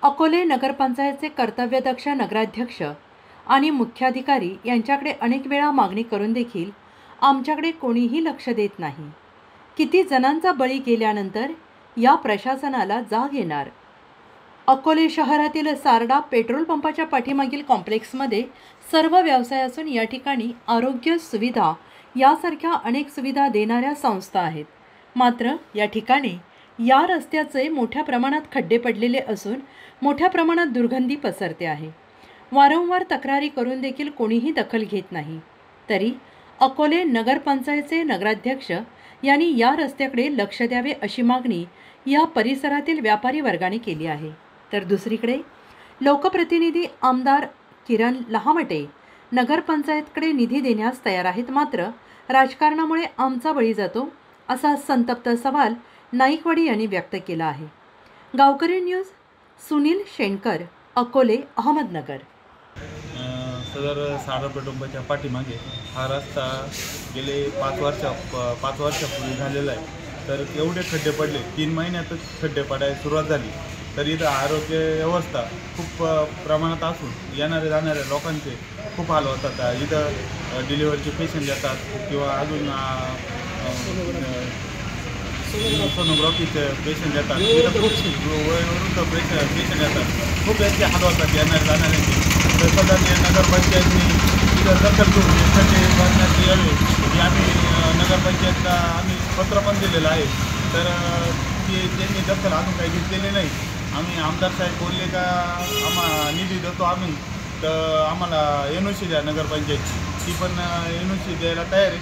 अकोले नगरपंचायतचे कर्तव्यदक्ष नगराध्यक्ष आणि मुख्याधिकारी यांच्याकडे अनेक वेळा मागणी करून देखील आमच्याकडे कोणीही लक्ष देत नाही। किती जणांचा बळी गेल्यानंतर या प्रशासनाला जाग येणार। अकोले शहरातील सारडा पेट्रोल पंपाच्या पाठीमागील कॉम्प्लेक्समध्ये सर्व व्यवसाय असून या ठिकाणी आरोग्य सुविधा यासारख्या अनेक सुविधा देणाऱ्या संस्था आहेत। मात्र या ठिकाणी या रस्त्याचे मोठ्या प्रमाणात खड्डे पडलेले असून मोठ्या प्रमाणात दुर्गंधी पसरते आहे। वारंवार तक्रारी करून देखील कोणीही दखल घेत नाही। तरी अकोले नगरपंचायतचे नगराध्यक्ष यांनी या रस्त्याकडे लक्ष द्यावे अशी मागणी या परिसरातील व्यापारी वर्गाने केली आहे। तर दुसरीकडे लोकप्रतिनिधी आमदार किरण लहामटे नगरपंचायतकडे निधी देण्यास तयार आहेत, मात्र राजकारणामुळे आमचा बळी जातो असा संतप्त सवाल नाईकवाडी यांनी व्यक्त केला आहे। गावकरी न्यूज, सुनील शेणकर, अकोले, अहमदनगर। सदर सारडा पेट्रोल पंपाच्या पाठीमागे हा रस्ता गेले 5 वर्षापूर्वी झालेला आहे। तर एवढे खड्डे पडले, 3 महिन्यातच खड्डे पडायला सुरुवात झाली। तर इथं आरोग्य व्यवस्था खूप प्रमाणात असून येणाऱ्या जाणाऱ्या लोकांचे खूप हाल होतात। इथं डिलिव्हरीचे पेशंट येतात किंवा अजून सोनोग्राफीचे पेशंट येतात, इथं खूप वयोवृद्ध पेशंट येतात, खूप यांचे हाल होतात येणाऱ्या जाणाऱ्यांचे। तर सदर नगरपंचायतने इथं दखल घेऊन खड्डे भरण्यात यावे हे आम्ही नगरपंचायतला पत्र पण दिलेलं आहे। तर त्यांनी दखल अजून काही घेतलेली नाही। आम्ही आमदार साहेब बोलले का निधी देतो आम्ही, तर आम्हाला NOC द्या नगरपंचायतची, ती पण NOC द्यायला तयार आहे।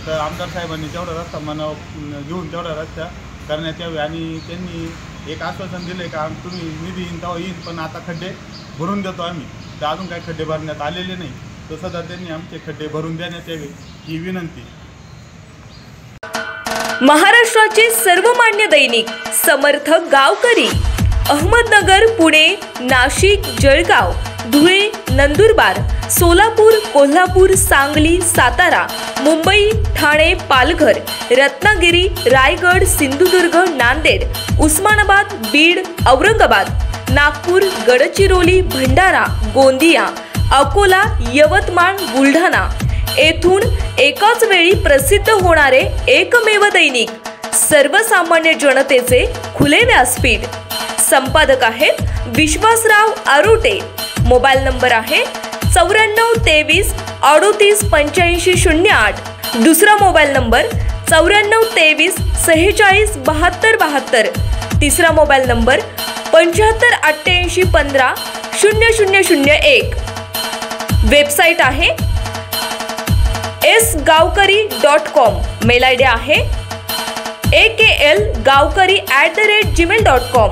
तर आमदार साहेबांनी तेवढा रस्ता मनावर घेऊन तेवढा रस्ता करण्यात यावे आणि त्यांनी एक आश्वासन दिले का तुम्ही निधी येईन तेव्हा येईल, पण आता खड्डे भरून देतो आम्ही। तर अजून काही खड्डे भरण्यात आलेले नाही, तर सध्या त्यांनी आमचे खड्डे भरून देण्यात यावे ही विनंती। महाराष्ट्राचे सर्वमान्य दैनिक समर्थ गावकरी, अहमदनगर, पुणे, नाशिक, जळगाव, धुळे, नंदुरबार, सोलापूर, कोल्हापूर, सांगली, सातारा, मुंबई, ठाणे, पालघर, रत्नागिरी, रायगड, सिंधुदुर्ग, नांदेड, उस्मानाबाद, बीड, औरंगाबाद, नागपूर, गडचिरोली, भंडारा, गोंदिया, अकोला, यवतमाळ, बुलढाणा येथून एकाच वेळी प्रसिद्ध होणारे एकमेव दैनिक, सर्वसामान्य जनतेचे खुले व्यासपीठ। संपादक आहेत विश्वासराव आरोटे। मोबाईल नंबर आहे 9423 38 85 08। दुसरा मोबाईल नंबर 9423 46 72 72। तिसरा मोबाईल नंबर 75 88 15 0001। वेबसाईट आहे sgavkari.com। मेल आयडी आहे akl gavkari@gmail.com।